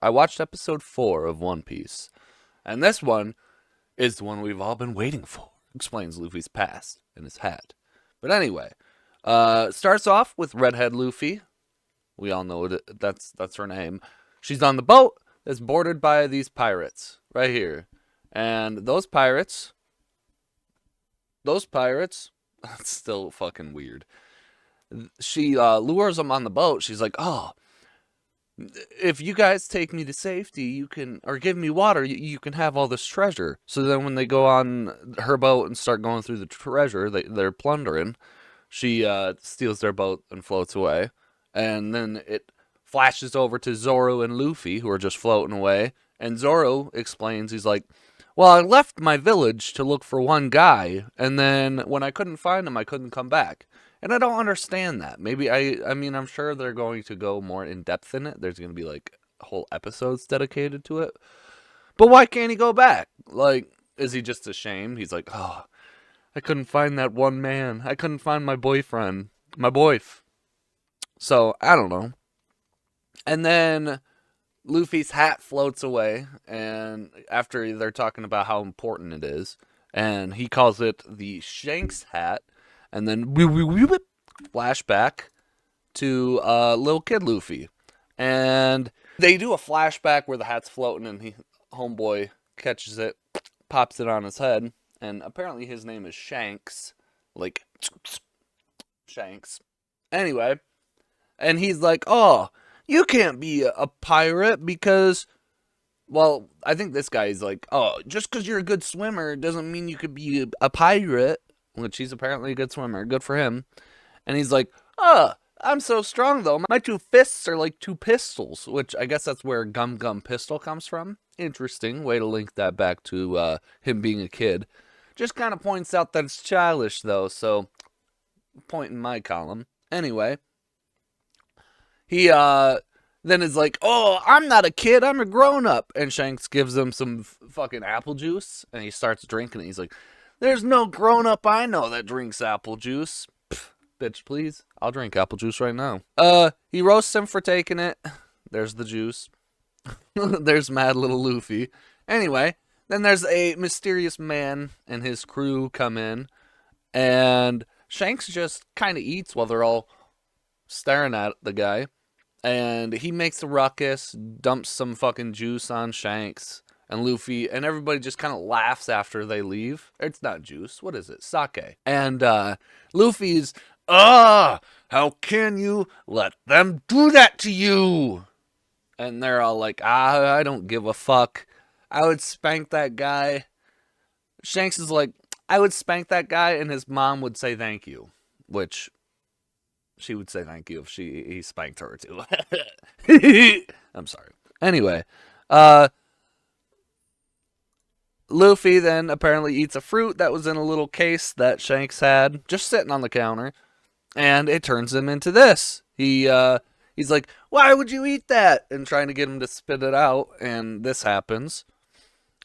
I watched episode 4 of One Piece, and this one is the one we've all been waiting for. Explains Luffy's past and his hat. But anyway, starts off with Redhead Luffy. We all know that's her name. She's on the boat that's boarded by these pirates right here, and those pirates, that's still fucking weird. She lures them on the boat. She's like, "Oh, if you guys take me to safety, you can, or give me water, you can have all this treasure." So then when they go on her boat and start going through the treasure, they're plundering. She steals their boat and floats away. And then it flashes over to Zoro and Luffy, who are just floating away. And Zoro explains, he's like, "Well, I left my village to look for one guy, and then when I couldn't find him, I couldn't come back." And I don't understand that. Maybe I mean, I'm sure they're going to go more in depth in it. There's going to be like whole episodes dedicated to it. But why can't he go back? Like, is he just ashamed? He's like, "Oh, I couldn't find that one man. I couldn't find my boyfriend, my boyf." So, I don't know. And then Luffy's hat floats away, and after they're talking about how important it is, and he calls it the Shanks hat, and then flashback to little kid Luffy. And they do a flashback where the hat's floating, and homeboy catches it, pops it on his head, and apparently his name is Shanks. Like, Shanks. Anyway, and he's like, "Oh, you can't be a pirate because," well, I think this guy's like, "Oh, just because you're a good swimmer doesn't mean you could be a pirate," which he's apparently a good swimmer. Good for him. And he's like, "Oh, I'm so strong though. My two fists are like two pistols," which I guess that's where Gum Gum Pistol comes from. Interesting way to link that back to him being a kid. Just kind of points out that it's childish though, so point in my column. Anyway, he then is like, "Oh, I'm not a kid, I'm a grown up." And Shanks gives him some fucking apple juice, and he starts drinking it. He's like, "There's no grown up I know that drinks apple juice." Pff, bitch, please. I'll drink apple juice right now. He roasts him for taking it. There's the juice. There's mad little Luffy. Anyway, then there's a mysterious man and his crew come in, and Shanks just kind of eats while they're all staring at the guy. And he makes a ruckus, dumps some fucking juice on Shanks and Luffy, and everybody just kind of laughs after they leave. It's not juice. What is it? Sake. And Luffy's, how can you let them do that to you?" And they're all like, I don't give a fuck. I would spank that guy. Shanks is like, "I would spank that guy, and his mom would say thank you," which she would say thank you if he spanked her too. I'm sorry. Anyway, Luffy then apparently eats a fruit that was in a little case that Shanks had just sitting on the counter, and it turns him into this. He's like, "Why would you eat that?" and trying to get him to spit it out, and this happens.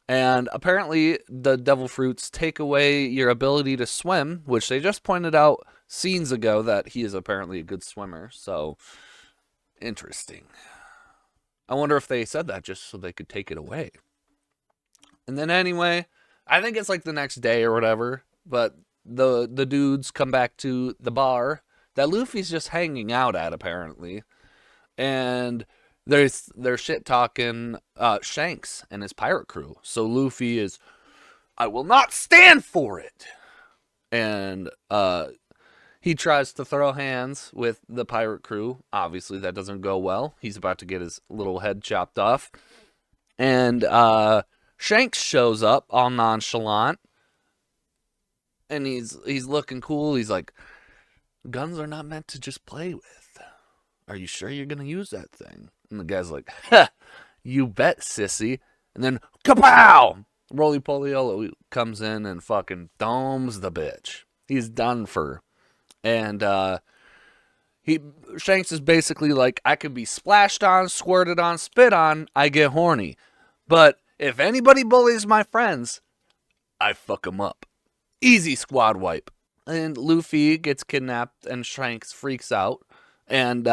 And apparently the devil fruits take away your ability to swim, which they just pointed out scenes ago that he is apparently a good swimmer. So, interesting. I wonder if they said that just so they could take it away. And then anyway, I think it's like the next day or whatever, but the dudes come back to the bar that Luffy's just hanging out at apparently. And they're shit talking Shanks and his pirate crew. So Luffy is, "I will not stand for it." And he tries to throw hands with the pirate crew. Obviously that doesn't go well. He's about to get his little head chopped off. And Shanks shows up all nonchalant. And he's looking cool. He's like, "Guns are not meant to just play with. Are you sure you're going to use that thing?" And the guy's like, "Ha, you bet, sissy." And then, kapow! Roly Poliolo comes in and fucking domes the bitch. He's done for. And Shanks is basically like, "I could be splashed on, squirted on, spit on, I get horny. But if anybody bullies my friends, I fuck them up. Easy squad wipe." And Luffy gets kidnapped and Shanks freaks out. And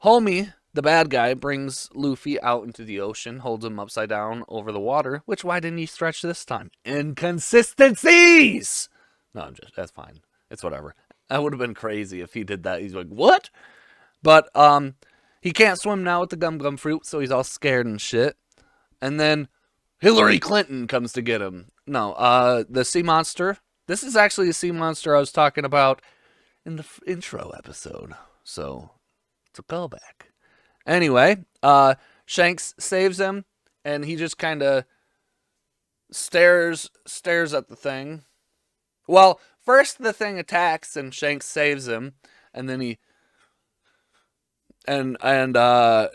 homie the bad guy brings Luffy out into the ocean, holds him upside down over the water, which, why didn't he stretch this time? Inconsistencies! No, that's fine. It's whatever. That would have been crazy if he did that. He's like, what? But, he can't swim now with the gum fruit, so he's all scared and shit. And then Hillary Clinton comes to get him. No, the sea monster. This is actually a sea monster I was talking about in the intro episode. So, it's a callback. Anyway, Shanks saves him, and he just kind of stares at the thing. Well, first the thing attacks, and Shanks saves him, and then he... And I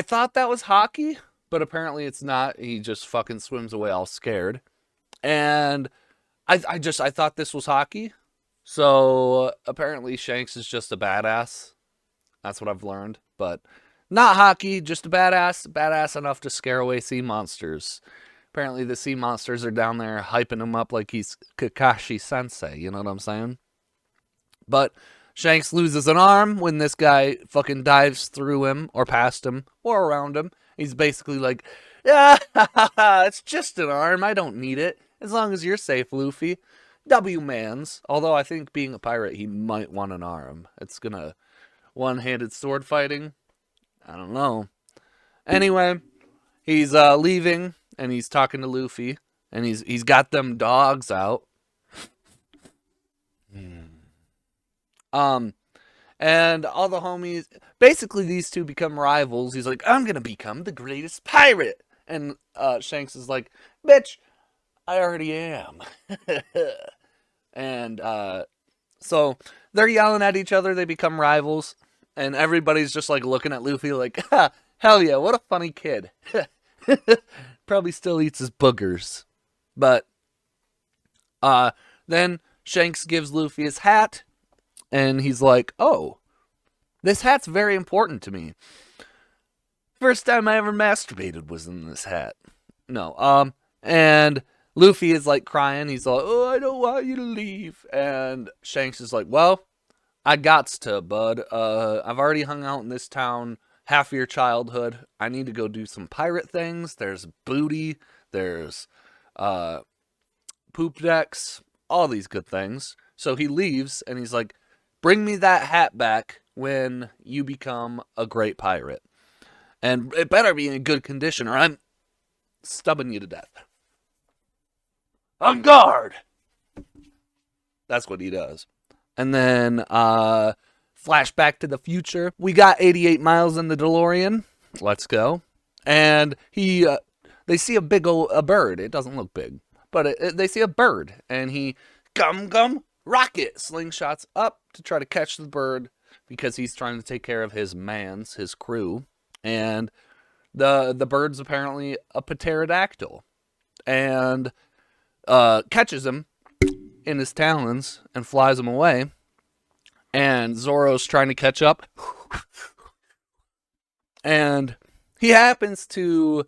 thought that was hockey, but apparently it's not. He just fucking swims away all scared. And I thought this was hockey. So apparently Shanks is just a badass. That's what I've learned. But not hockey, just a badass. Badass enough to scare away sea monsters. Apparently the sea monsters are down there hyping him up like he's Kakashi Sensei. You know what I'm saying? But Shanks loses an arm when this guy fucking dives through him or past him or around him. He's basically like, yeah, it's just an arm. I don't need it. As long as you're safe, Luffy. W-mans. Although I think being a pirate, he might want an arm. It's gonna one-handed sword fighting. I don't know. Anyway, he's leaving and he's talking to Luffy and he's got them dogs out. And all the homies, basically these two become rivals. He's like, I'm gonna become the greatest pirate. And Shanks is like, bitch, I already am. And so they're yelling at each other. They become rivals. And everybody's just like looking at Luffy like, ha, hell yeah, what a funny kid. Probably still eats his boogers. But then Shanks gives Luffy his hat. And he's like, oh, this hat's very important to me. First time I ever masturbated was in this hat. No, and Luffy is like crying. He's like, oh, I don't want you to leave. And Shanks is like, well, I gots to, bud. I've already hung out in this town half of your childhood. I need to go do some pirate things. There's booty. There's poop decks. All these good things. So he leaves and he's like, bring me that hat back when you become a great pirate. And it better be in good condition or I'm stubbing you to death. On guard! That's what he does. And then, flashback to the future. We got 88 miles in the DeLorean. Let's go. And they see a bird. It doesn't look big. But they see a bird. And he, gum, rocket slingshots up to try to catch the bird because he's trying to take care of his crew. And the bird's apparently a pterodactyl. And catches him in his talons and flies him away. And Zoro's trying to catch up. And he happens to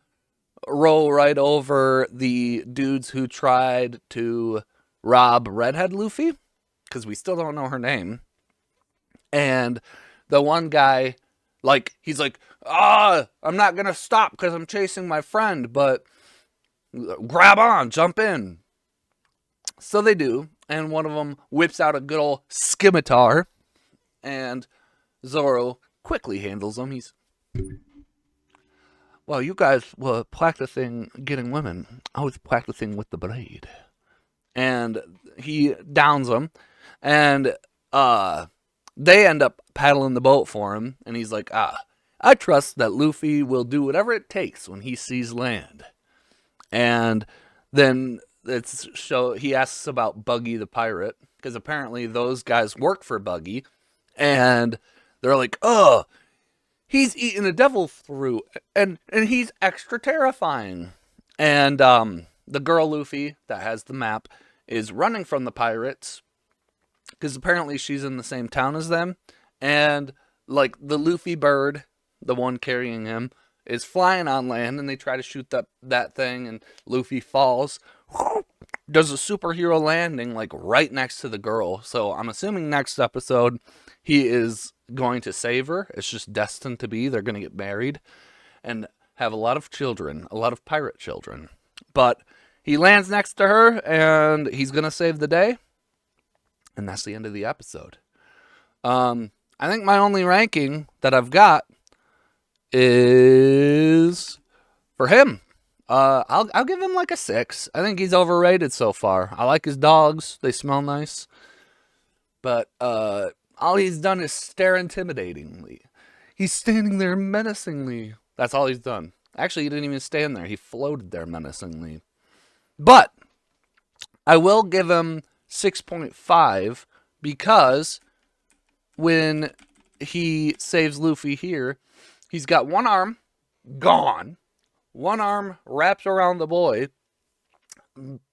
roll right over the dudes who tried to rob Redhead Luffy. Because we still don't know her name. And the one guy, like, he's like, I'm not going to stop because I'm chasing my friend. But grab on, jump in. So they do. And one of them whips out a good old scimitar. And Zoro quickly handles him. Well, you guys were practicing getting women. I was practicing with the blade. And he downs him. And they end up paddling the boat for him. And he's like, I trust that Luffy will do whatever it takes when he sees land. And then he asks about Buggy the pirate. Because apparently those guys work for Buggy. And they're like, oh, he's eating a devil fruit, and he's extra terrifying. And the girl Luffy that has the map is running from the pirates because apparently she's in the same town as them. And like the Luffy bird, the one carrying him, is flying on land, and they try to shoot that thing, and Luffy falls. Does a superhero landing like right next to the girl. So I'm assuming next episode he is going to save her. It's just destined to be. They're going to get married and have a lot of children, a lot of pirate children. But he lands next to her, and he's going to save the day. And that's the end of the episode. I think my only ranking that I've got is for him. I'll give him like a 6. I think he's overrated so far. I like his dogs. They smell nice. But all he's done is stare intimidatingly. He's standing there menacingly. That's all he's done. Actually, he didn't even stand there. He floated there menacingly. But I will give him 6.5 because when he saves Luffy here, he's got one arm gone. One arm wrapped around the boy.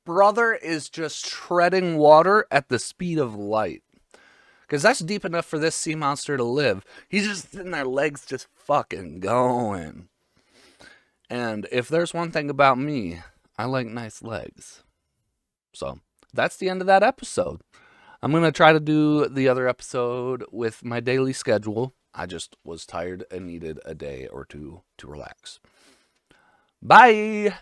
Brother is just treading water at the speed of light. Because that's deep enough for this sea monster to live. He's just sitting there, legs just fucking going. And if there's one thing about me, I like nice legs. So, that's the end of that episode. I'm going to try to do the other episode with my daily schedule. I just was tired and needed a day or two to relax. Bye!